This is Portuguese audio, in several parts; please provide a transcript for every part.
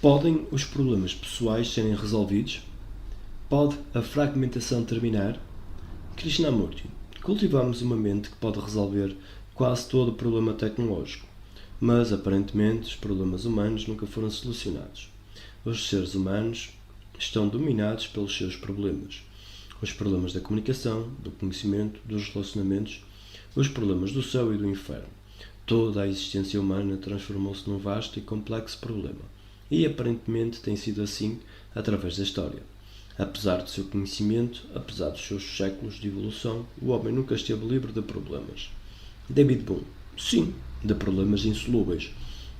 Podem os problemas pessoais serem resolvidos? Pode a fragmentação terminar? Krishnamurti: cultivamos uma mente que pode resolver quase todo o problema tecnológico, mas aparentemente os problemas humanos nunca foram solucionados. Os seres humanos estão dominados pelos seus problemas. Os problemas da comunicação, do conhecimento, dos relacionamentos, os problemas do céu e do inferno. Toda a existência humana transformou-se num vasto e complexo problema. E aparentemente tem sido assim através da história. Apesar do seu conhecimento, apesar dos seus séculos de evolução, o homem nunca esteve livre de problemas. David Bohm: sim, de problemas insolúveis.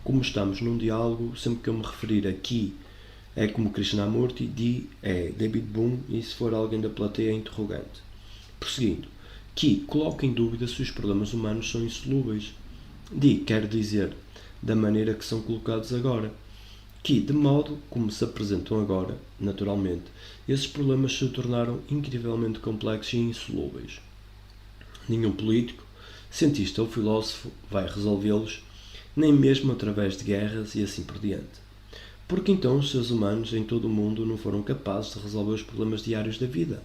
Como estamos num diálogo, sempre que eu me referir aqui é como Krishnamurti, Di é David Bohm e se for alguém da plateia é interrogante. Prosseguindo: Ki coloca em dúvida se os problemas humanos são insolúveis. Di quer dizer da maneira que são colocados agora. Que, de modo como se apresentam agora, naturalmente, esses problemas se tornaram incrivelmente complexos e insolúveis. Nenhum político, cientista ou filósofo vai resolvê-los, nem mesmo através de guerras e assim por diante. Porque então os seres humanos em todo o mundo não foram capazes de resolver os problemas diários da vida?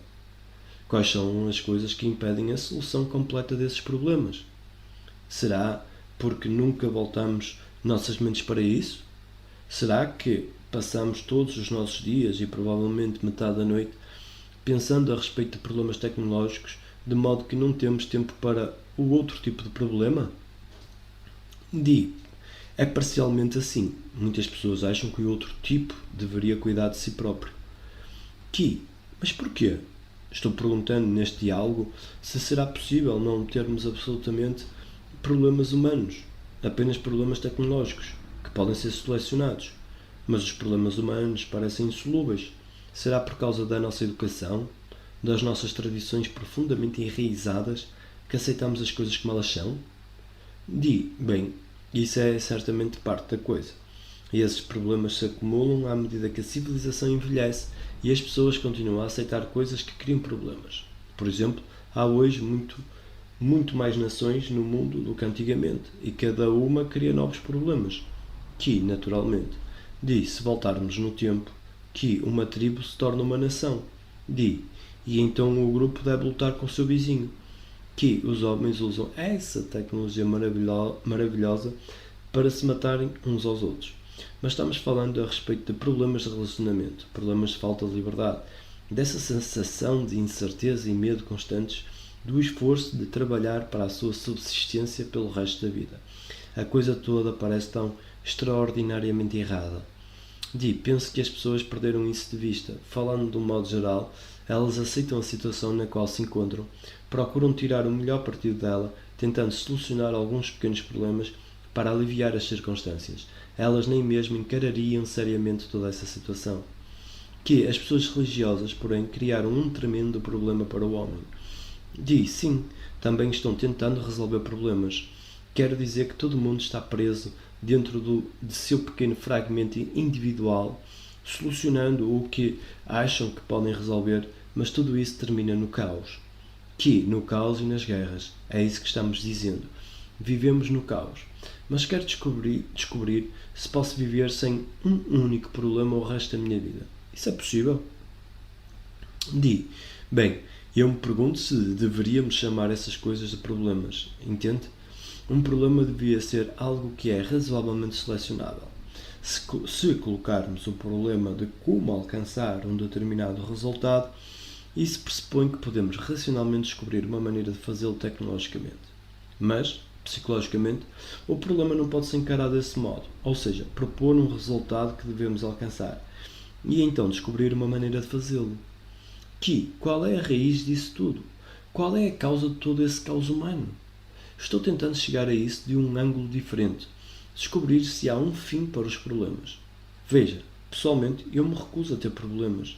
Quais são as coisas que impedem a solução completa desses problemas? Será porque nunca voltamos nossas mentes para isso? Será que passamos todos os nossos dias e provavelmente metade da noite pensando a respeito de problemas tecnológicos, de modo que não temos tempo para o outro tipo de problema? Di: é parcialmente assim. Muitas pessoas acham que o outro tipo deveria cuidar de si próprio. Ki: mas porquê? Estou perguntando neste diálogo se será possível não termos absolutamente problemas humanos, apenas problemas tecnológicos, que podem ser selecionados. Mas os problemas humanos parecem insolúveis. Será por causa da nossa educação, das nossas tradições profundamente enraizadas, que aceitamos as coisas como elas são? Di: bem, isso é certamente parte da coisa. E esses problemas se acumulam à medida que a civilização envelhece e as pessoas continuam a aceitar coisas que criam problemas. Por exemplo, há hoje muito mais nações no mundo do que antigamente e cada uma cria novos problemas. Que, naturalmente, se voltarmos no tempo, que uma tribo se torna uma nação. E então o grupo deve lutar com o seu vizinho. Que os homens usam essa tecnologia maravilhosa para se matarem uns aos outros. Mas estamos falando a respeito de problemas de relacionamento, problemas de falta de liberdade, dessa sensação de incerteza e medo constantes, do esforço de trabalhar para a sua subsistência pelo resto da vida. A coisa toda parece tão extraordinariamente errada. Penso que as pessoas perderam isso de vista. Falando de um modo geral, elas aceitam a situação na qual se encontram, procuram tirar o melhor partido dela, tentando solucionar alguns pequenos problemas para aliviar as circunstâncias. Elas nem mesmo encarariam seriamente toda essa situação. Que as pessoas religiosas, porém, criaram um tremendo problema para o homem. Sim, também estão tentando resolver problemas. Quero dizer que todo mundo está preso dentro de seu pequeno fragmento individual, solucionando o que acham que podem resolver, mas tudo isso termina no caos. No caos e nas guerras. É isso que estamos dizendo. Vivemos no caos. Mas quero descobrir se posso viver sem um único problema o resto da minha vida. Isso é possível? Bem, eu me pergunto se deveríamos chamar essas coisas de problemas, entende? Um problema devia ser algo que é razoavelmente selecionável. Se colocarmos o problema de como alcançar um determinado resultado, isso pressupõe que podemos racionalmente descobrir uma maneira de fazê-lo tecnologicamente. Mas, psicologicamente, o problema não pode ser encarado desse modo, ou seja, propor um resultado que devemos alcançar e então descobrir uma maneira de fazê-lo. Qual é a raiz disso tudo? Qual é a causa de todo esse caos humano? Estou tentando chegar a isso de um ângulo diferente, descobrir se há um fim para os problemas. Veja, pessoalmente, eu me recuso a ter problemas.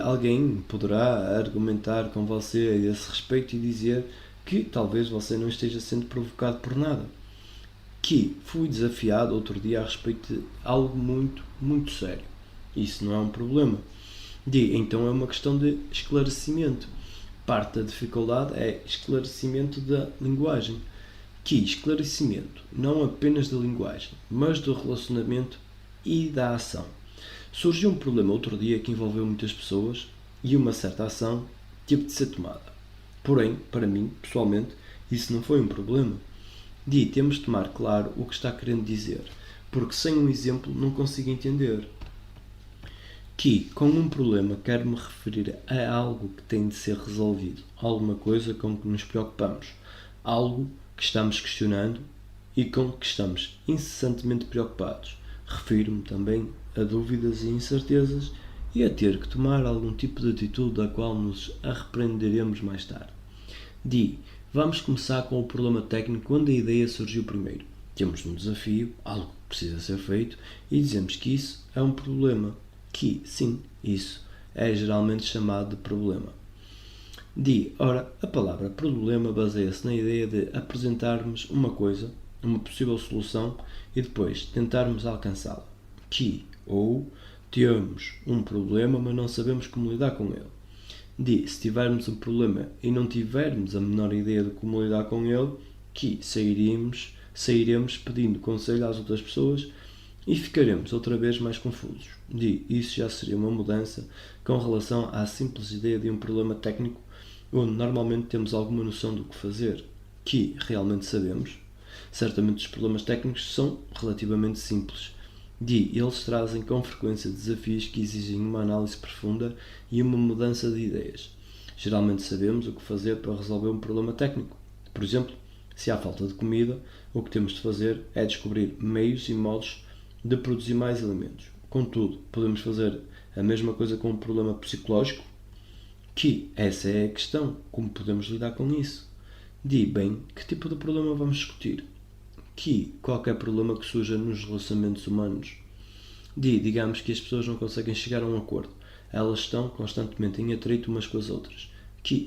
Alguém poderá argumentar com você a esse respeito e dizer que talvez você não esteja sendo provocado por nada. Fui desafiado outro dia a respeito de algo muito, muito sério. Isso não é um problema. Então é uma questão de esclarecimento. Parte da dificuldade é esclarecimento da linguagem. Esclarecimento não apenas da linguagem, mas do relacionamento e da ação. Surgiu um problema outro dia que envolveu muitas pessoas e uma certa ação teve de ser tomada. Porém, para mim, pessoalmente, isso não foi um problema. Temos de tomar claro o que está querendo dizer, porque sem um exemplo não consigo entender. Com um problema quero-me referir a algo que tem de ser resolvido, alguma coisa com que nos preocupamos, algo que estamos questionando e com que estamos incessantemente preocupados. Refiro-me também a dúvidas e incertezas e a ter que tomar algum tipo de atitude da qual nos arrependeremos mais tarde. Vamos começar com o problema técnico onde a ideia surgiu primeiro. Temos um desafio, algo que precisa ser feito e dizemos que isso é um problema. Sim, isso é geralmente chamado de problema. Ora, a palavra problema baseia-se na ideia de apresentarmos uma coisa, uma possível solução e depois tentarmos alcançá-la. Ou temos um problema, mas não sabemos como lidar com ele. Se tivermos um problema e não tivermos a menor ideia de como lidar com ele, sairemos pedindo conselho às outras pessoas e ficaremos outra vez mais confusos. Isso já seria uma mudança com relação à simples ideia de um problema técnico onde normalmente temos alguma noção do que fazer, realmente sabemos. Certamente os problemas técnicos são relativamente simples. Eles trazem com frequência desafios que exigem uma análise profunda e uma mudança de ideias. Geralmente sabemos o que fazer para resolver um problema técnico. Por exemplo, se há falta de comida, o que temos de fazer é descobrir meios e modos de produzir mais alimentos. Contudo, podemos fazer a mesma coisa com um problema psicológico? Essa é a questão. Como podemos lidar com isso? Que tipo de problema vamos discutir? Qualquer problema que surja nos relacionamentos humanos. Digamos que as pessoas não conseguem chegar a um acordo. Elas estão constantemente em atrito umas com as outras.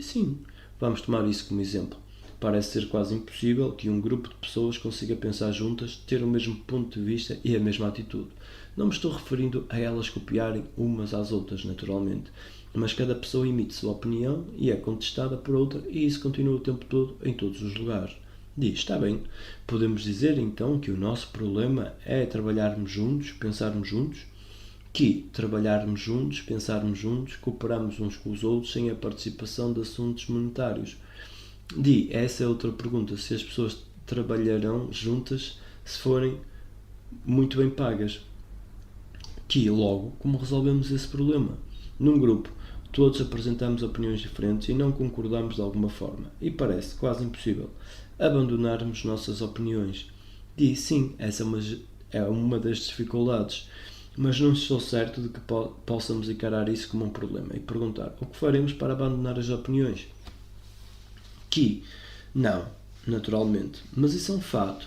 Sim, vamos tomar isso como exemplo. Parece ser quase impossível que um grupo de pessoas consiga pensar juntas, ter o mesmo ponto de vista e a mesma atitude. Não me estou referindo a elas copiarem umas às outras, naturalmente, mas cada pessoa emite sua opinião e é contestada por outra e isso continua o tempo todo em todos os lugares. Está bem, podemos dizer então que o nosso problema é trabalharmos juntos, pensarmos juntos? Trabalharmos juntos, pensarmos juntos, cooperarmos uns com os outros sem a participação de assuntos monetários. Essa é outra pergunta, se as pessoas trabalharão juntas se forem muito bem pagas. Logo, como resolvemos esse problema? Num grupo, todos apresentamos opiniões diferentes e não concordamos de alguma forma, e parece quase impossível abandonarmos nossas opiniões. Sim, essa é uma das dificuldades, mas não estou certo de que possamos encarar isso como um problema e perguntar o que faremos para abandonar as opiniões. Não, naturalmente, mas isso é um fato.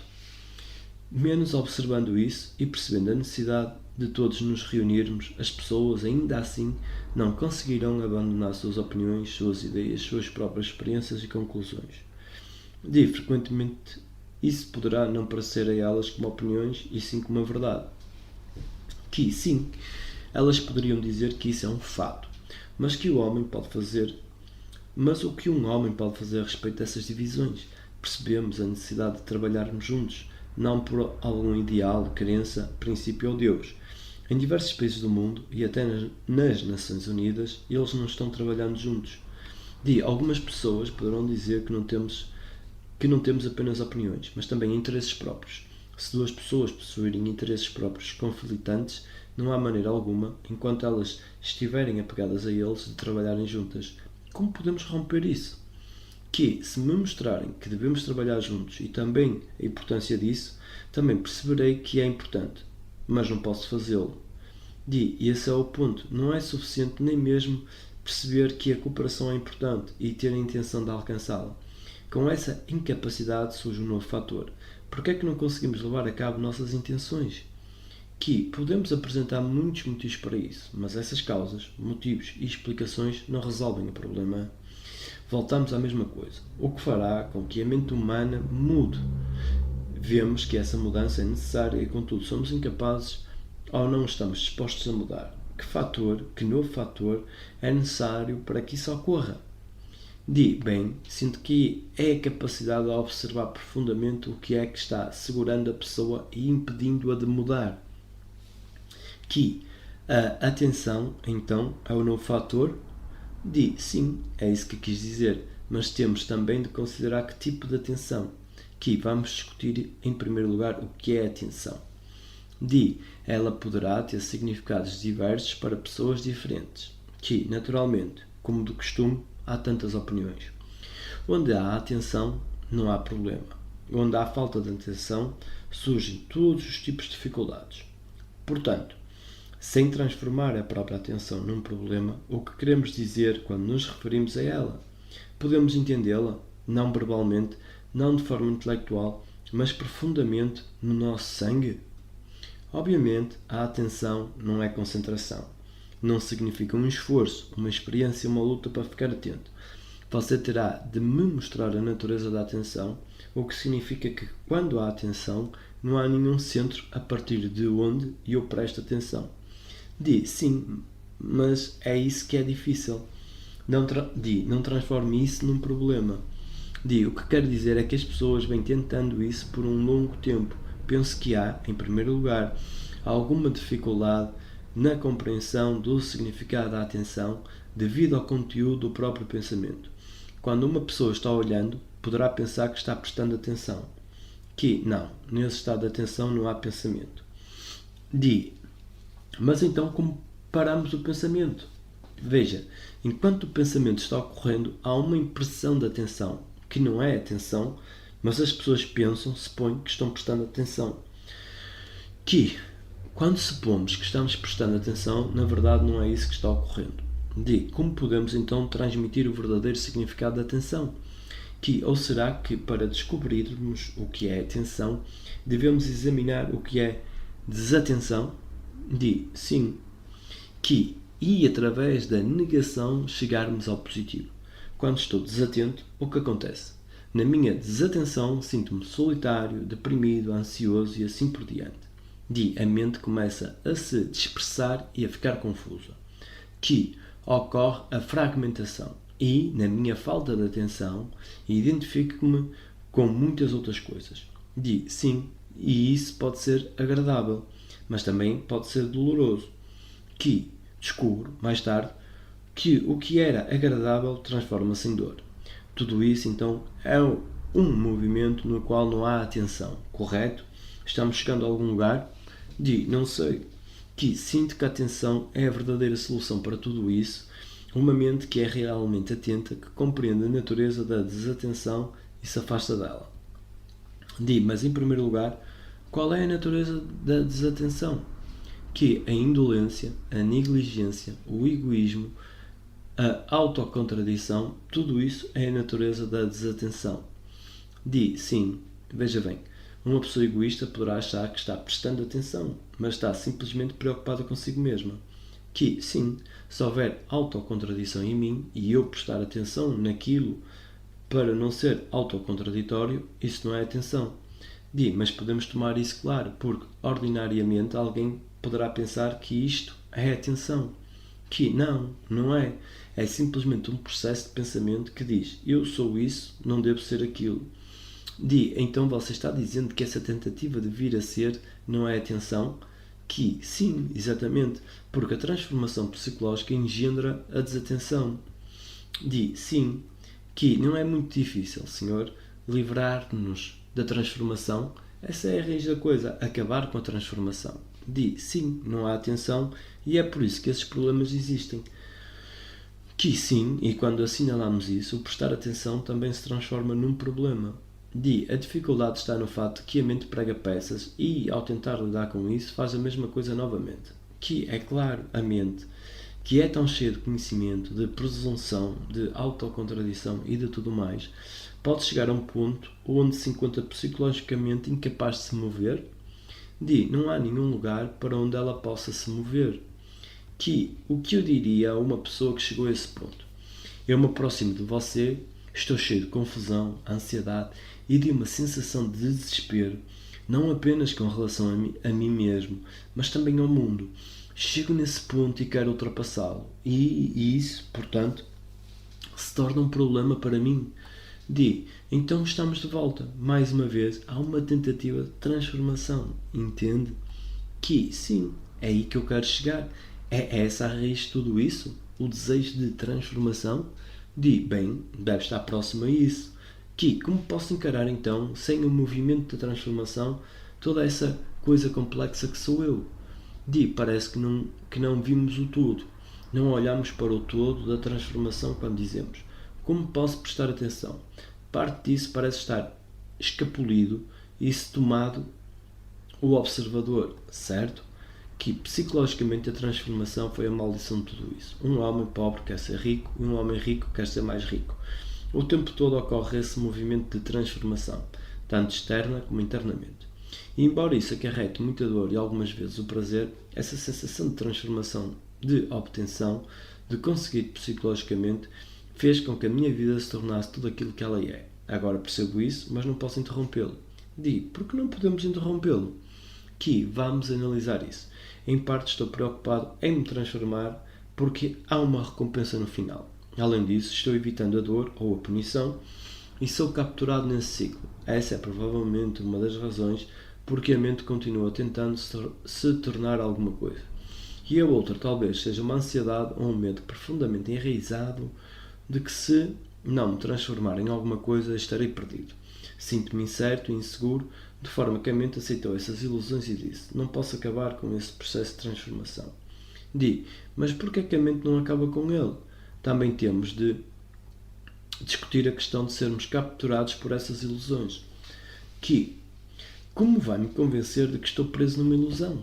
Menos observando isso e percebendo a necessidade de todos nos reunirmos, as pessoas ainda assim não conseguirão abandonar suas opiniões, suas ideias, suas próprias experiências e conclusões. Frequentemente isso poderá não parecer a elas como opiniões e sim como a verdade. Sim, elas poderiam dizer que isso é um fato, mas o que um homem pode fazer a respeito dessas divisões? Percebemos a necessidade de trabalharmos juntos, não por algum ideal, crença, princípio ou Deus. Em diversos países do mundo, e até nas Nações Unidas, eles não estão trabalhando juntos. Algumas pessoas poderão dizer que não temos apenas opiniões, mas também interesses próprios. Se duas pessoas possuírem interesses próprios conflitantes, não há maneira alguma, enquanto elas estiverem apegadas a eles, de trabalharem juntas. Como podemos romper isso? Se me mostrarem que devemos trabalhar juntos e também a importância disso, também perceberei que é importante, mas não posso fazê-lo. E esse é o ponto. Não é suficiente nem mesmo perceber que a cooperação é importante e ter a intenção de alcançá-la. Com essa incapacidade surge um novo fator. Por que é que não conseguimos levar a cabo nossas intenções? Podemos apresentar muitos motivos para isso, mas essas causas, motivos e explicações não resolvem o problema. Voltamos à mesma coisa, o que fará com que a mente humana mude. Vemos que essa mudança é necessária e, contudo, somos incapazes ou não estamos dispostos a mudar. Que novo fator é necessário para que isso ocorra? Sinto que é a capacidade de observar profundamente o que é que está segurando a pessoa e impedindo-a de mudar. Que a atenção, então, é o novo fator? Sim, é isso que quis dizer, mas temos também de considerar que tipo de atenção. Que vamos discutir em primeiro lugar o que é atenção. Ela poderá ter significados diversos para pessoas diferentes. Que, naturalmente, como de costume, há tantas opiniões. Onde há atenção, não há problema. Onde há falta de atenção, surgem todos os tipos de dificuldades. Portanto, sem transformar a própria atenção num problema, o que queremos dizer quando nos referimos a ela? Podemos entendê-la, não verbalmente, não de forma intelectual, mas profundamente no nosso sangue? Obviamente, a atenção não é concentração. Não significa um esforço, uma experiência, uma luta para ficar atento. Você terá de me mostrar a natureza da atenção, o que significa que, quando há atenção, não há nenhum centro a partir de onde eu presto atenção. Sim, mas é isso que é difícil. Não transforme isso num problema. O que quero dizer é que as pessoas vêm tentando isso por um longo tempo. Penso que há, em primeiro lugar, alguma dificuldade na compreensão do significado da atenção devido ao conteúdo do próprio pensamento. Quando uma pessoa está olhando, poderá pensar que está prestando atenção. Que não, nesse estado de atenção não há pensamento. Mas então como paramos o pensamento? Veja, enquanto o pensamento está ocorrendo, há uma impressão de atenção, que não é atenção, mas as pessoas pensam, supõem que estão prestando atenção. Que, quando supomos que estamos prestando atenção, na verdade não é isso que está ocorrendo. Como podemos então transmitir o verdadeiro significado da atenção? Ou será que, para descobrirmos o que é atenção, devemos examinar o que é desatenção? Sim. E através da negação chegarmos ao positivo. Quando estou desatento, o que acontece? Na minha desatenção, sinto-me solitário, deprimido, ansioso e assim por diante. A mente começa a se dispersar e a ficar confusa. Ocorre a fragmentação. E, na minha falta de atenção, identifico-me com muitas outras coisas. Sim, e isso pode ser agradável, mas também pode ser doloroso. Descubro, mais tarde, que o que era agradável transforma-se em dor. Tudo isso, então, é um movimento no qual não há atenção, correto? Estamos chegando a algum lugar? Não sei. Sinto que a atenção é a verdadeira solução para tudo isso, uma mente que é realmente atenta, que compreende a natureza da desatenção e se afasta dela. Mas em primeiro lugar, qual é a natureza da desatenção? A indolência, a negligência, o egoísmo, a autocontradição, tudo isso é a natureza da desatenção. Sim, veja bem, uma pessoa egoísta poderá achar que está prestando atenção, mas está simplesmente preocupada consigo mesma. Sim, se houver autocontradição em mim e eu prestar atenção naquilo para não ser autocontraditório, isso não é atenção. Mas podemos tomar isso claro, porque ordinariamente alguém poderá pensar que isto é atenção. Não é. É simplesmente um processo de pensamento que diz: eu sou isso, não devo ser aquilo. Então você está dizendo que essa tentativa de vir a ser não é atenção? Sim, exatamente, porque a transformação psicológica engendra a desatenção. Sim, não é muito difícil, senhor, livrar-nos da transformação. Essa é a raiz da coisa, acabar com a transformação. Sim, não há atenção e é por isso que esses problemas existem. Sim, e quando assinalamos isso, o prestar atenção também se transforma num problema. A dificuldade está no fato que a mente prega peças e, ao tentar lidar com isso, faz a mesma coisa novamente. É claro, a mente, que é tão cheia de conhecimento, de presunção, de autocontradição e de tudo mais, pode chegar a um ponto onde se encontra psicologicamente incapaz de se mover. Não há nenhum lugar para onde ela possa se mover. O que eu diria a uma pessoa que chegou a esse ponto? Eu me aproximo de você, estou cheio de confusão, ansiedade e de uma sensação de desespero, não apenas com relação a mim mesmo, mas também ao mundo. Chego nesse ponto e quero ultrapassá-lo. E isso, portanto, se torna um problema para mim. Então estamos de volta. Mais uma vez, há uma tentativa de transformação. Entende? Sim, É aí que eu quero chegar. É essa a raiz de tudo isso? O desejo de transformação? Bem, deve estar próximo a isso. Como posso encarar então, sem o movimento de transformação, toda essa coisa complexa que sou eu? Parece que não vimos o todo. Não olhamos para o todo da transformação quando dizemos: como posso prestar atenção? Parte disso parece estar escapulido e se tomado o observador, certo? Psicologicamente a transformação foi a maldição de tudo isso. Um homem pobre quer ser rico e um homem rico quer ser mais rico. O tempo todo ocorre esse movimento de transformação, tanto externa como internamente. E embora isso acarrete muita dor e algumas vezes o prazer, essa sensação de transformação, de obtenção, de conseguir psicologicamente, fez com que a minha vida se tornasse tudo aquilo que ela é. Agora percebo isso, mas não posso interrompê-lo. Por que não podemos interrompê-lo? Vamos analisar isso. Em parte estou preocupado em me transformar porque há uma recompensa no final. Além disso, estou evitando a dor ou a punição e sou capturado nesse ciclo. Essa é provavelmente uma das razões porque a mente continua tentando se tornar alguma coisa. E a outra talvez seja uma ansiedade ou um medo profundamente enraizado de que se não me transformar em alguma coisa estarei perdido. Sinto-me incerto e inseguro, de forma que a mente aceitou essas ilusões e disse: não posso acabar com esse processo de transformação. Mas por que a mente não acaba com ele? Também temos de discutir a questão de sermos capturados por essas ilusões. Como vai me convencer de que estou preso numa ilusão?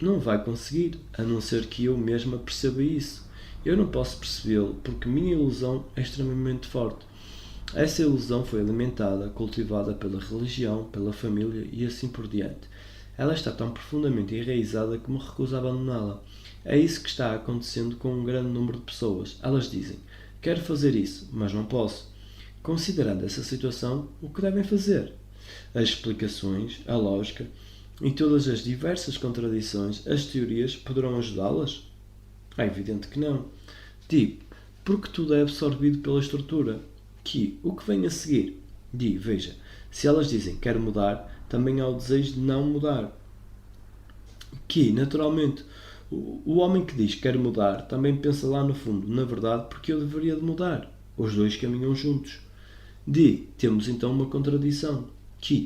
Não vai conseguir, a não ser que eu mesma perceba isso. Eu não posso percebê-lo porque minha ilusão é extremamente forte. Essa ilusão foi alimentada, cultivada pela religião, pela família e assim por diante. Ela está tão profundamente enraizada que me recuso a abandoná-la. É isso que está acontecendo com um grande número de pessoas. Elas dizem: quero fazer isso, mas não posso. Considerando essa situação, o que devem fazer? As explicações, a lógica e todas as diversas contradições, as teorias poderão ajudá-las? É evidente que não. Porque tudo é absorvido pela estrutura. O que vem a seguir? Veja, se elas dizem quero mudar, também há o desejo de não mudar. Naturalmente, o homem que diz quero mudar também pensa lá no fundo, na verdade, porque eu deveria de mudar. Os dois caminham juntos. Temos então uma contradição.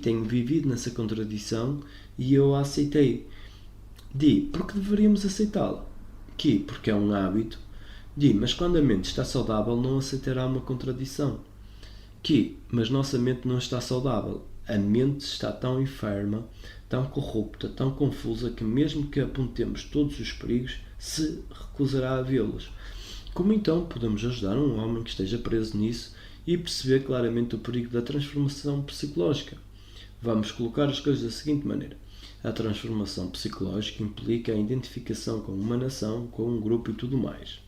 Tenho vivido nessa contradição e eu a aceitei. Porque deveríamos aceitá-la? Porque é um hábito. Mas quando a mente está saudável não aceitará uma contradição. Mas nossa mente não está saudável. A mente está tão enferma, tão corrupta, tão confusa que mesmo que apontemos todos os perigos, se recusará a vê-los. Como então podemos ajudar um homem que esteja preso nisso e perceber claramente o perigo da transformação psicológica? Vamos colocar as coisas da seguinte maneira. A transformação psicológica implica a identificação com uma nação, com um grupo e tudo mais.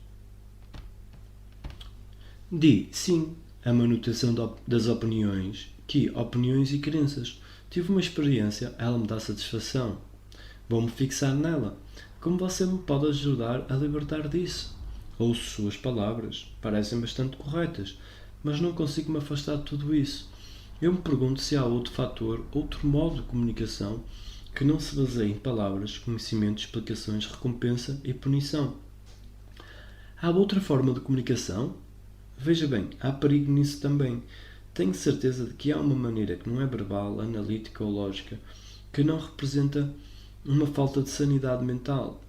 Sim, a manutenção das opiniões, opiniões e crenças. Tive uma experiência, ela me dá satisfação. Vou-me fixar nela. Como você me pode ajudar a libertar disso? Ouço suas palavras, parecem bastante corretas, mas não consigo me afastar de tudo isso. Eu me pergunto se há outro fator, outro modo de comunicação que não se baseie em palavras, conhecimento, explicações, recompensa e punição. Há outra forma de comunicação? Veja bem, há perigo nisso também. Tenho certeza de que há uma maneira que não é verbal, analítica ou lógica, que não representa uma falta de sanidade mental.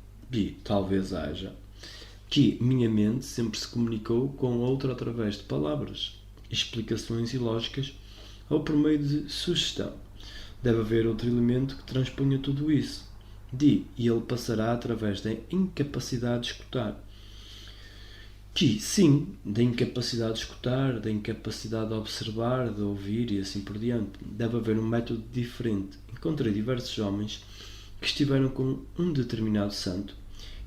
Talvez haja. Minha mente sempre se comunicou com outra através de palavras, explicações e lógicas ou por meio de sugestão. Deve haver outro elemento que transponha tudo isso. E ele passará através da incapacidade de escutar. Sim, da incapacidade de escutar, da incapacidade de observar, de ouvir e assim por diante. Deve haver um método diferente. Encontrei diversos homens que estiveram com um determinado santo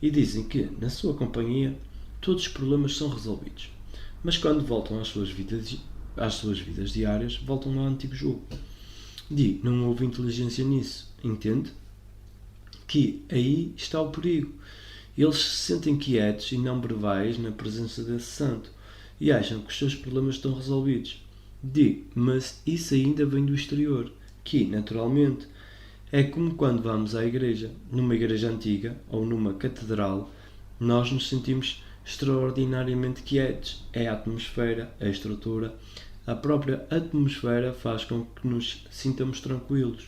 e dizem que, na sua companhia, todos os problemas são resolvidos. Mas quando voltam às suas vidas diárias, voltam ao antigo jogo. Não houve inteligência nisso, entende? Aí está o perigo. Eles se sentem quietos e não verbais na presença desse santo e acham que os seus problemas estão resolvidos. Mas isso ainda vem do exterior, naturalmente, É como quando vamos à igreja, numa igreja antiga ou numa catedral, nós nos sentimos extraordinariamente quietos. É a atmosfera, a estrutura, a própria atmosfera faz com que nos sintamos tranquilos.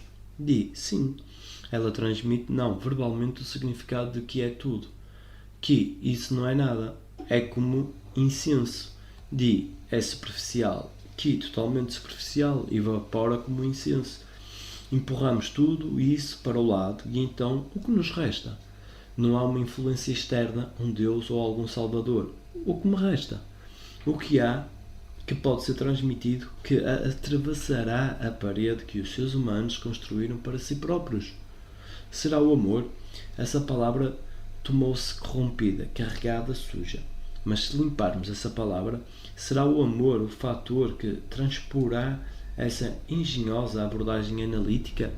Sim, ela transmite, não verbalmente, o significado de que é tudo. Que isso não é nada, é como incenso. É superficial. Que totalmente superficial, evapora como incenso. Empurramos tudo isso para o lado e então o que nos resta? Não há uma influência externa, um Deus ou algum Salvador. O que me resta? O que há que pode ser transmitido que atravessará a parede que os seres humanos construíram para si próprios? Será o amor? Essa palavra tomou-se corrompida, carregada, suja. Mas se limparmos essa palavra, será o amor o fator que transporá essa engenhosa abordagem analítica?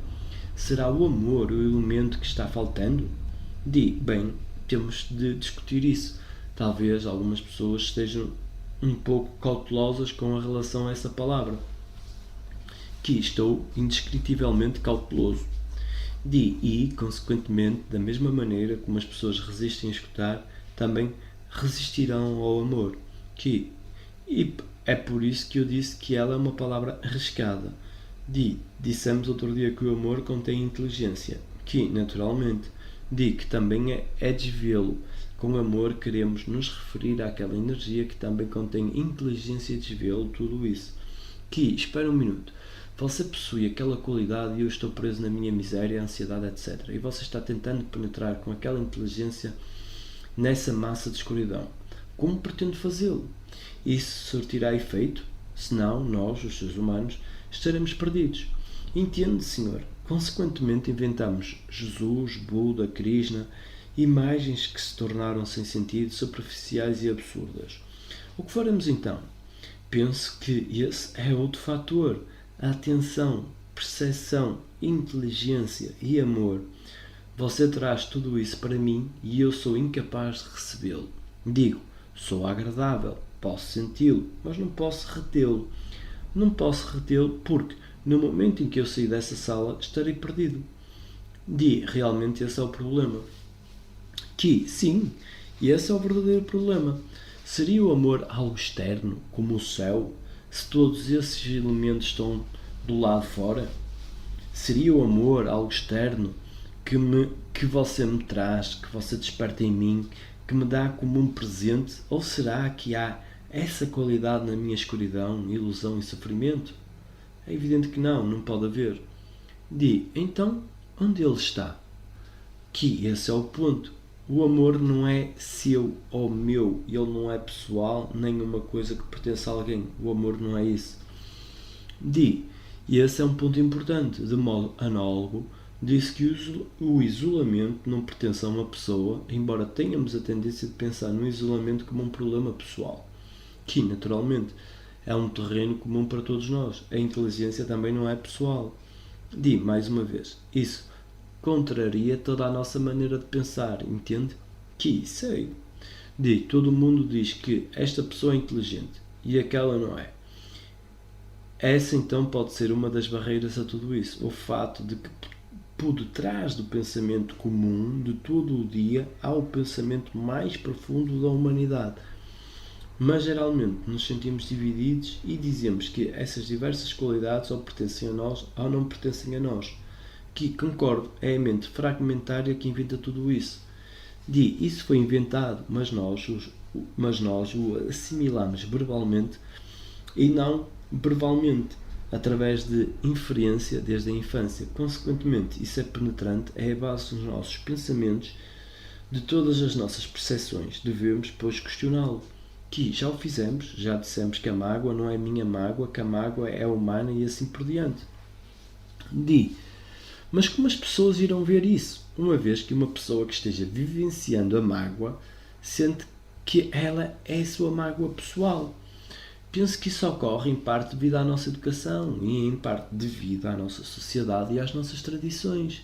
Será o amor o elemento que está faltando? Bem, temos de discutir isso. Talvez algumas pessoas estejam um pouco cautelosas com a relação a essa palavra. Que estou indescritivelmente cauteloso. E, consequentemente, da mesma maneira como as pessoas resistem a escutar, também resistirão ao amor. E é por isso que eu disse que ela é uma palavra arriscada. Dissemos outro dia que o amor contém inteligência. Naturalmente, que também é desvê-lo. Com amor queremos nos referir àquela energia que também contém inteligência e desvê-lo, tudo isso. Espera um minuto. Você possui aquela qualidade e eu estou preso na minha miséria, ansiedade, etc. E você está tentando penetrar com aquela inteligência nessa massa de escuridão. Como pretende fazê-lo? Isso surtirá efeito? Senão, nós, os seres humanos, estaremos perdidos. Entende, senhor? Consequentemente, inventamos Jesus, Buda, Krishna, imagens que se tornaram sem sentido, superficiais e absurdas. O que faremos então? Penso que esse é outro fator. A atenção, percepção, inteligência e amor. Você traz tudo isso para mim e eu sou incapaz de recebê-lo. Sou agradável, posso senti-lo, mas não posso retê-lo. Não posso retê-lo porque, no momento em que eu sair dessa sala, estarei perdido. Realmente esse é o problema. Sim, esse é o verdadeiro problema. Seria o amor algo externo, como o céu, se todos esses elementos estão do lado fora? Seria o amor algo externo que você me traz, que você desperta em mim, que me dá como um presente? Ou será que há essa qualidade na minha escuridão, ilusão e sofrimento? É evidente que não pode haver. Então, onde ele está? Esse é o ponto. O amor não é seu ou meu, ele não é pessoal, nem uma coisa que pertence a alguém. O amor não é isso. E esse é um ponto importante. De modo análogo, disse que o isolamento não pertence a uma pessoa, embora tenhamos a tendência de pensar no isolamento como um problema pessoal, que, naturalmente, é um terreno comum para todos nós. A inteligência também não é pessoal. Mais uma vez, isso contraria toda a nossa maneira de pensar, entende? Sei. Todo mundo diz que esta pessoa é inteligente e aquela não é. Essa então pode ser uma das barreiras a tudo isso. O fato de que por detrás do pensamento comum de todo o dia há o pensamento mais profundo da humanidade. Mas geralmente nos sentimos divididos e dizemos que essas diversas qualidades ou pertencem a nós ou não pertencem a nós. Concordo, é a mente fragmentária que inventa tudo isso. Isso foi inventado, mas nós o assimilamos verbalmente e não verbalmente, através de inferência desde a infância. Consequentemente, isso é penetrante, é a base dos nossos pensamentos, de todas as nossas percepções. Devemos, pois, questioná-lo. Já o fizemos, já dissemos que a mágoa não é minha mágoa, que a mágoa é humana e assim por diante. Mas como as pessoas irão ver isso? Uma vez que uma pessoa que esteja vivenciando a mágoa sente que ela é a sua mágoa pessoal. Penso que isso ocorre em parte devido à nossa educação e em parte devido à nossa sociedade e às nossas tradições.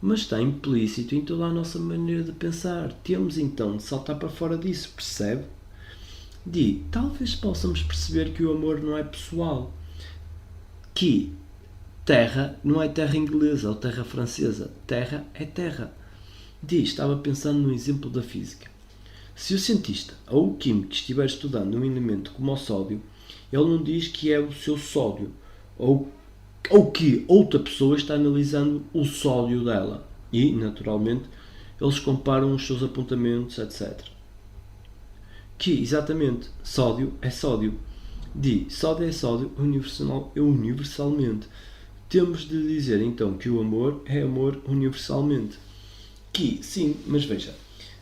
Mas está implícito em toda a nossa maneira de pensar. Temos então de saltar para fora disso, percebe? Talvez possamos perceber que o amor não é pessoal. Terra não é terra inglesa ou terra francesa. Terra é terra. Estava pensando no exemplo da física. Se o cientista ou o químico estiver estudando um elemento como o sódio, ele não diz que é o seu sódio ou que outra pessoa está analisando o sódio dela. E, naturalmente, eles comparam os seus apontamentos, etc. Exatamente, sódio é sódio. Sódio é sódio universalmente. Temos de dizer então que o amor é amor universalmente. Sim, mas veja,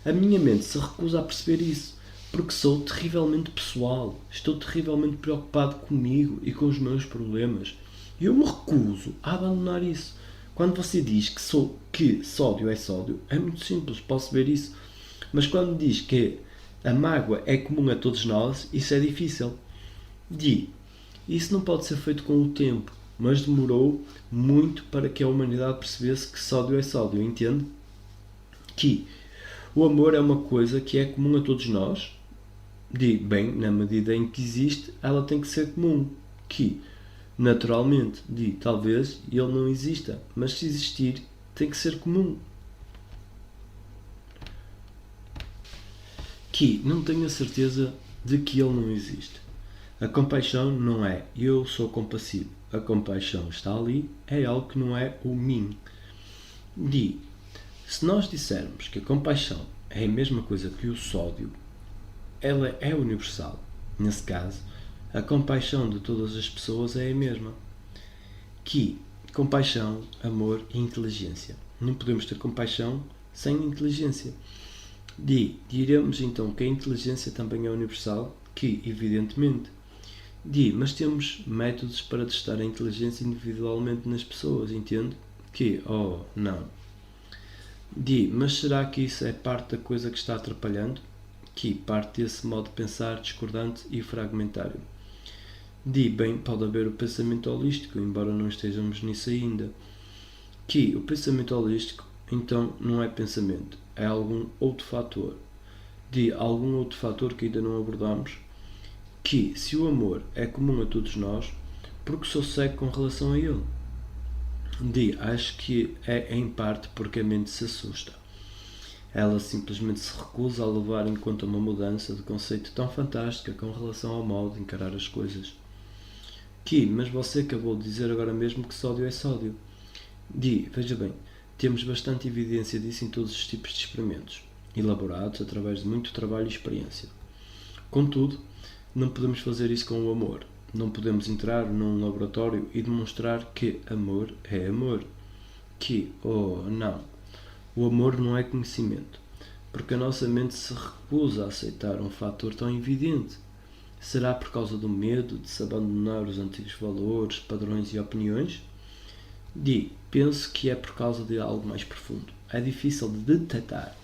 a minha mente se recusa a perceber isso, porque sou terrivelmente pessoal, estou terrivelmente preocupado comigo e com os meus problemas. E eu me recuso a abandonar isso. Quando você diz que sódio, é muito simples, posso ver isso. Mas quando diz que a mágoa é comum a todos nós, isso é difícil. Isso não pode ser feito com o tempo, mas demorou muito para que a humanidade percebesse que sódio é sódio, entende? O amor é uma coisa que é comum a todos nós. Bem, na medida em que existe, ela tem que ser comum. Naturalmente, talvez ele não exista, mas se existir, tem que ser comum. Não tenho a certeza de que ele não existe. A compaixão não é eu sou compassivo. A compaixão está ali, é algo que não é o mim. Se nós dissermos que a compaixão é a mesma coisa que o sódio, ela é universal. Nesse caso, a compaixão de todas as pessoas é a mesma. Compaixão, amor e inteligência. Não podemos ter compaixão sem inteligência. Diremos então que a inteligência também é universal? Evidentemente. Mas temos métodos para testar a inteligência individualmente nas pessoas, entende? Não. Mas será que isso é parte da coisa que está atrapalhando? Parte desse modo de pensar discordante e fragmentário. Bem, pode haver o pensamento holístico, embora não estejamos nisso ainda. O pensamento holístico, então, não é pensamento, é algum outro fator. Algum outro fator que ainda não abordamos. Se o amor é comum a todos nós, porque sou cego com relação a ele? Acho que é em parte porque a mente se assusta. Ela simplesmente se recusa a levar em conta uma mudança de conceito tão fantástica com relação ao modo de encarar as coisas. Mas você acabou de dizer agora mesmo que sódio é sódio. Veja bem, temos bastante evidência disso em todos os tipos de experimentos, elaborados através de muito trabalho e experiência. Contudo, não podemos fazer isso com o amor. Não podemos entrar num laboratório e demonstrar que amor é amor. Não. O amor não é conhecimento, porque a nossa mente se recusa a aceitar um fator tão evidente. Será por causa do medo de se abandonar os antigos valores, padrões e opiniões? Penso que é por causa de algo mais profundo. É difícil de detectar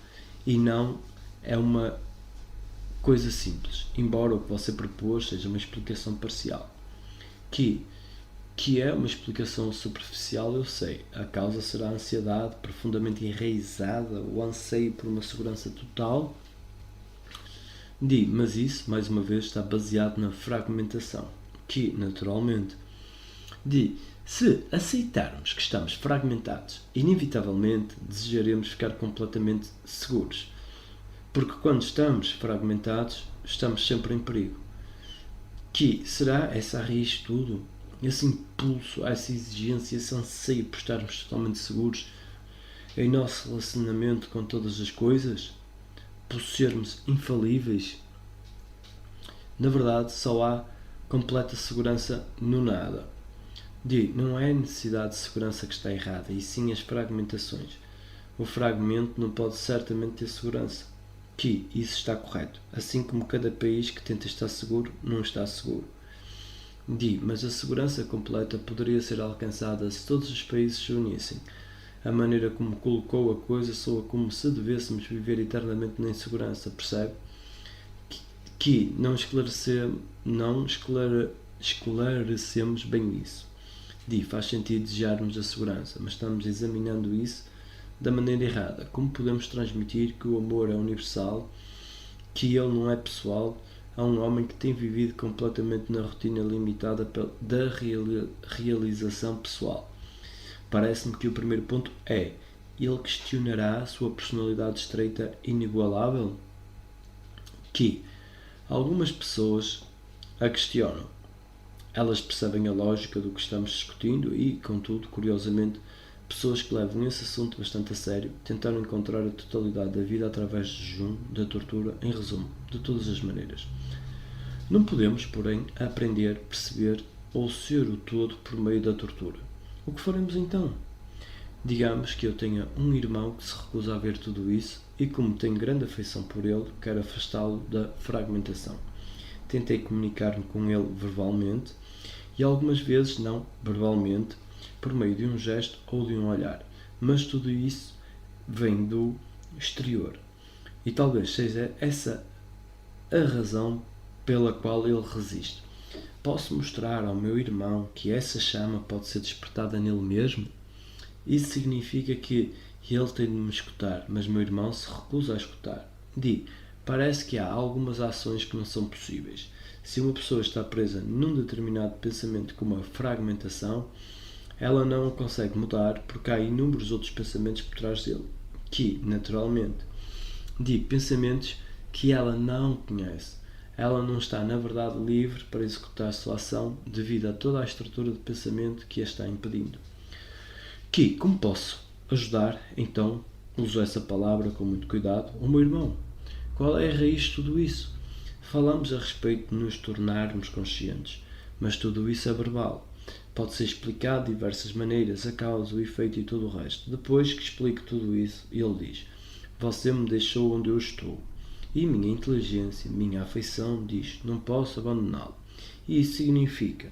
e não é uma coisa simples, embora o que você propôs seja uma explicação parcial. Que é uma explicação superficial, eu sei. A causa será a ansiedade profundamente enraizada, o anseio por uma segurança total. Mas isso, mais uma vez, está baseado na fragmentação, naturalmente, se aceitarmos que estamos fragmentados, inevitavelmente desejaremos ficar completamente seguros, porque quando estamos fragmentados, estamos sempre em perigo. Será essa a raiz de tudo? Esse impulso, essa exigência, esse anseio por estarmos totalmente seguros em nosso relacionamento com todas as coisas? Por sermos infalíveis? Na verdade, só há completa segurança no nada. Não é a necessidade de segurança que está errada, e sim as fragmentações. O fragmento não pode certamente ter segurança. Isso está correto, assim como cada país que tenta estar seguro não está seguro. Mas a segurança completa poderia ser alcançada se todos os países se unissem. A maneira como colocou a coisa soa como se devêssemos viver eternamente na insegurança, percebe? Não esclarecemos bem isso. Faz sentido desejarmos a segurança, mas estamos examinando isso da maneira errada. Como podemos transmitir que o amor é universal, que ele não é pessoal, a um homem que tem vivido completamente na rotina limitada da realização pessoal. Parece-me que o primeiro ponto é: ele questionará a sua personalidade estreita inigualável? Que algumas pessoas a questionam. Elas percebem a lógica do que estamos discutindo e, contudo, curiosamente, pessoas que levam esse assunto bastante a sério tentaram encontrar a totalidade da vida através do jejum, da tortura, em resumo, de todas as maneiras. Não podemos, porém, aprender, perceber ou ser o todo por meio da tortura. O que faremos então? Digamos que eu tenha um irmão que se recusa a ver tudo isso e, como tenho grande afeição por ele, quero afastá-lo da fragmentação. Tentei comunicar-me com ele verbalmente e algumas vezes não verbalmente, por meio de um gesto ou de um olhar, mas tudo isso vem do exterior. E talvez seja essa a razão pela qual ele resiste. Posso mostrar ao meu irmão que essa chama pode ser despertada nele mesmo? Isso significa que ele tem de me escutar, mas meu irmão se recusa a escutar. Parece que há algumas ações que não são possíveis. Se uma pessoa está presa num determinado pensamento como a fragmentação, ela não o consegue mudar porque há inúmeros outros pensamentos por trás dele, que, naturalmente, pensamentos que ela não conhece. Ela não está, na verdade, livre para executar a sua ação devido a toda a estrutura de pensamento que a está impedindo. Como posso ajudar, então, uso essa palavra com muito cuidado, o meu irmão? Qual é a raiz de tudo isso? Falamos a respeito de nos tornarmos conscientes, mas tudo isso é verbal. Pode ser explicado de diversas maneiras, a causa, o efeito e todo o resto. Depois que explico tudo isso, ele diz: você me deixou onde eu estou. E minha inteligência, minha afeição diz: não posso abandoná-lo. E isso significa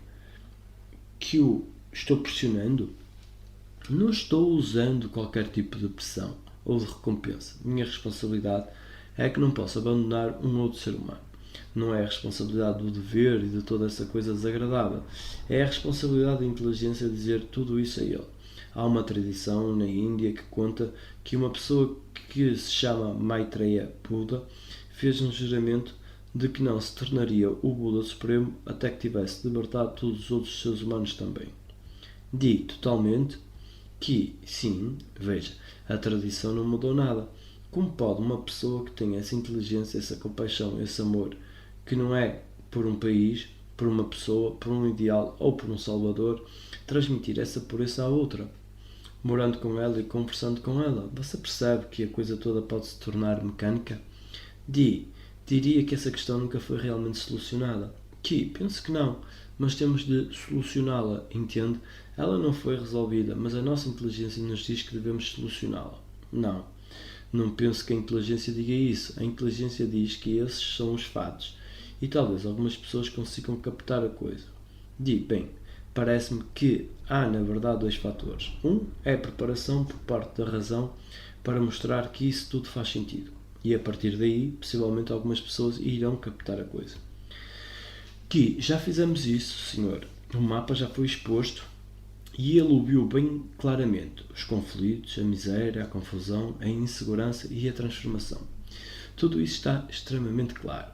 que o estou pressionando? Não estou usando qualquer tipo de pressão ou de recompensa. Minha responsabilidade é que não posso abandonar um outro ser humano. Não é a responsabilidade do dever e de toda essa coisa desagradável. É a responsabilidade da inteligência dizer tudo isso a ele. Há uma tradição na Índia que conta que uma pessoa que se chama Maitreya Buda fez um juramento de que não se tornaria o Buda Supremo até que tivesse libertado todos os outros seres humanos também. Totalmente que, sim, veja, a tradição não mudou nada. Como pode uma pessoa que tem essa inteligência, essa compaixão, esse amor, que não é por um país, por uma pessoa, por um ideal ou por um salvador, transmitir essa pureza à outra? Morando com ela e conversando com ela, você percebe que a coisa toda pode se tornar mecânica? Diria que essa questão nunca foi realmente solucionada. Penso que não, mas temos de solucioná-la, entende? Ela não foi resolvida, mas a nossa inteligência nos diz que devemos solucioná-la. Não penso que a inteligência diga isso. A inteligência diz que esses são os fatos. E talvez algumas pessoas consigam captar a coisa. Parece-me que há, na verdade, dois fatores. Um é a preparação por parte da razão para mostrar que isso tudo faz sentido. E a partir daí, possivelmente algumas pessoas irão captar a coisa. Já fizemos isso, senhor. O mapa já foi exposto e ele o viu bem claramente. Os conflitos, a miséria, a confusão, a insegurança e a transformação. Tudo isso está extremamente claro.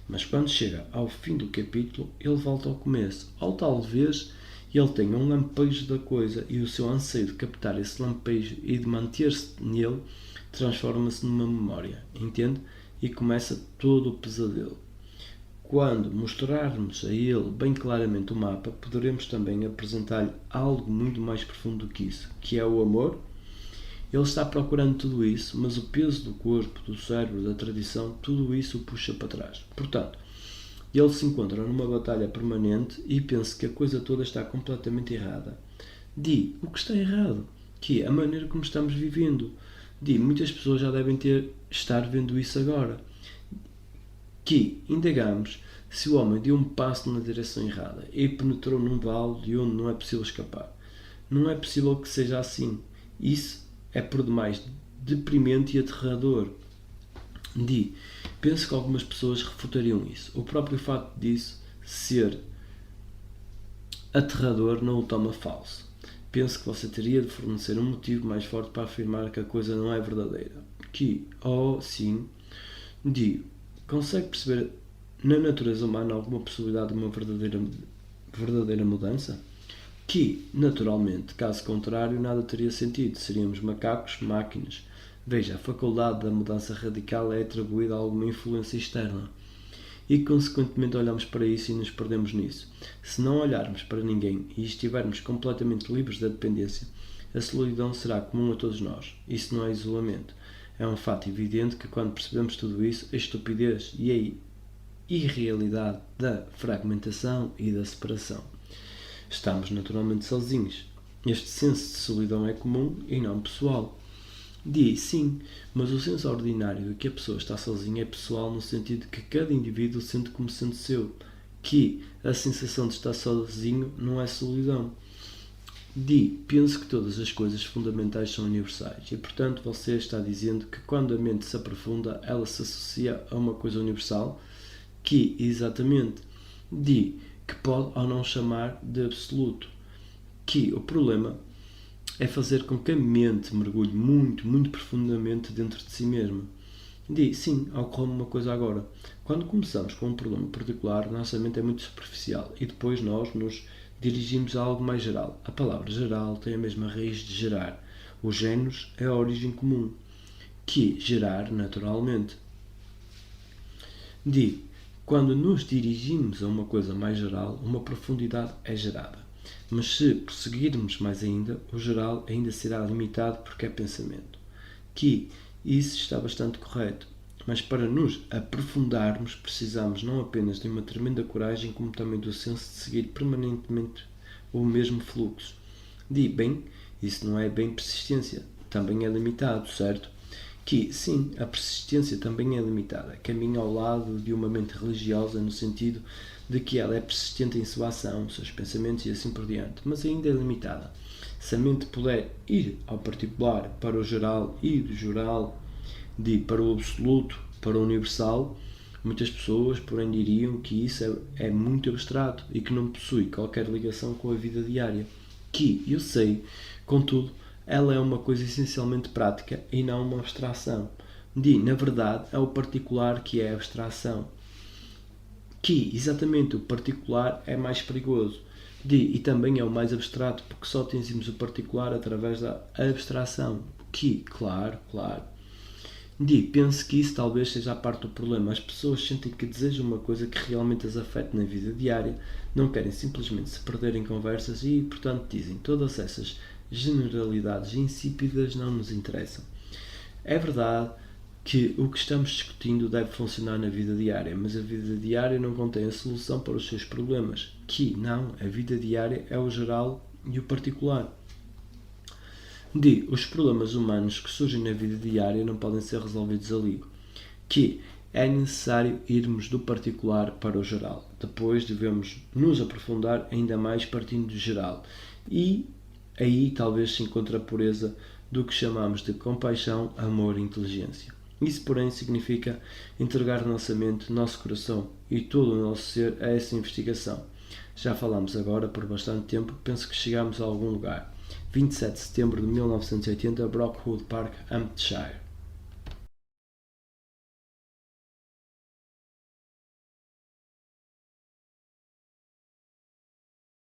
Mas quando chega ao fim do capítulo, ele volta ao começo. Ou talvez ele tenha um lampejo da coisa e o seu anseio de captar esse lampejo e de manter-se nele transforma-se numa memória, entende? E começa todo o pesadelo. Quando mostrarmos a ele bem claramente o mapa, poderemos também apresentar-lhe algo muito mais profundo do que isso, que é o amor. Ele está procurando tudo isso, mas o peso do corpo, do cérebro, da tradição, tudo isso o puxa para trás. Portanto, ele se encontra numa batalha permanente e pensa que a coisa toda está completamente errada. O que está errado? Que é a maneira como estamos vivendo. Muitas pessoas já devem estar vendo isso agora. Indagamos se o homem deu um passo na direção errada e penetrou num vale de onde não é possível escapar. Não é possível que seja assim. Isso é por demais deprimente e aterrador. Penso que algumas pessoas refutariam isso. O próprio facto disso ser aterrador não o toma falso. Penso que você teria de fornecer um motivo mais forte para afirmar que a coisa não é verdadeira. Sim, consegue perceber na natureza humana alguma possibilidade de uma verdadeira mudança? Que, naturalmente, caso contrário, nada teria sentido. Seríamos macacos, máquinas. Veja, a faculdade da mudança radical é atribuída a alguma influência externa. E, consequentemente, olhamos para isso e nos perdemos nisso. Se não olharmos para ninguém e estivermos completamente livres da dependência, a solidão será comum a todos nós. Isso não é isolamento. É um fato evidente que, quando percebemos tudo isso, a estupidez e a irrealidade da fragmentação e da separação. Estamos naturalmente sozinhos. Este senso de solidão é comum e não pessoal. Sim, mas o senso ordinário de que a pessoa está sozinha é pessoal no sentido de que cada indivíduo sente como sendo seu. Que a sensação de estar sozinho não é solidão. Penso que todas as coisas fundamentais são universais e, portanto, você está dizendo que quando a mente se aprofunda, ela se associa a uma coisa universal? Que, exatamente. Que pode ou não chamar de absoluto. Que o problema é fazer com que a mente mergulhe muito, muito profundamente dentro de si mesma. Sim, ocorre uma coisa agora. Quando começamos com um problema particular, nossa mente é muito superficial e depois nós nos dirigimos a algo mais geral. A palavra geral tem a mesma raiz de gerar. O genus é a origem comum. Que gerar naturalmente. Quando nos dirigimos a uma coisa mais geral, uma profundidade é gerada. Mas se prosseguirmos mais ainda, o geral ainda será limitado porque é pensamento. Que isso está bastante correto. Mas para nos aprofundarmos, precisamos não apenas de uma tremenda coragem, como também do senso de seguir permanentemente o mesmo fluxo. Bem, isso não é bem persistência. Também é limitado, certo? Que, sim, a persistência também é limitada. Caminha ao lado de uma mente religiosa no sentido de que ela é persistente em sua ação, seus pensamentos e assim por diante, mas ainda é limitada. Se a mente puder ir ao particular para o geral e do geral para o absoluto, para o universal, muitas pessoas, porém, diriam que isso é muito abstrato e que não possui qualquer ligação com a vida diária. Que, eu sei, contudo, ela é uma coisa essencialmente prática e não uma abstração. Na verdade, é o particular que é a abstração. Que, exatamente, o particular é mais perigoso. E também é o mais abstrato, porque só atingimos o particular através da abstração. Que, claro. Penso que isso talvez seja a parte do problema. As pessoas sentem que desejam uma coisa que realmente as afete na vida diária, não querem simplesmente se perder em conversas e, portanto, dizem todas essas generalidades insípidas não nos interessam. É verdade que o que estamos discutindo deve funcionar na vida diária, mas a vida diária não contém a solução para os seus problemas. A vida diária é o geral e o particular. Os problemas humanos que surgem na vida diária não podem ser resolvidos ali. É necessário irmos do particular para o geral. Depois devemos nos aprofundar ainda mais partindo do geral. E aí talvez se encontre a pureza do que chamamos de compaixão, amor e inteligência. Isso, porém, significa entregar nossa mente, nosso coração e todo o nosso ser a essa investigação. Já falámos agora por bastante tempo, penso que chegamos a algum lugar. 27 de setembro de 1980, Brockwood Park, Hampshire.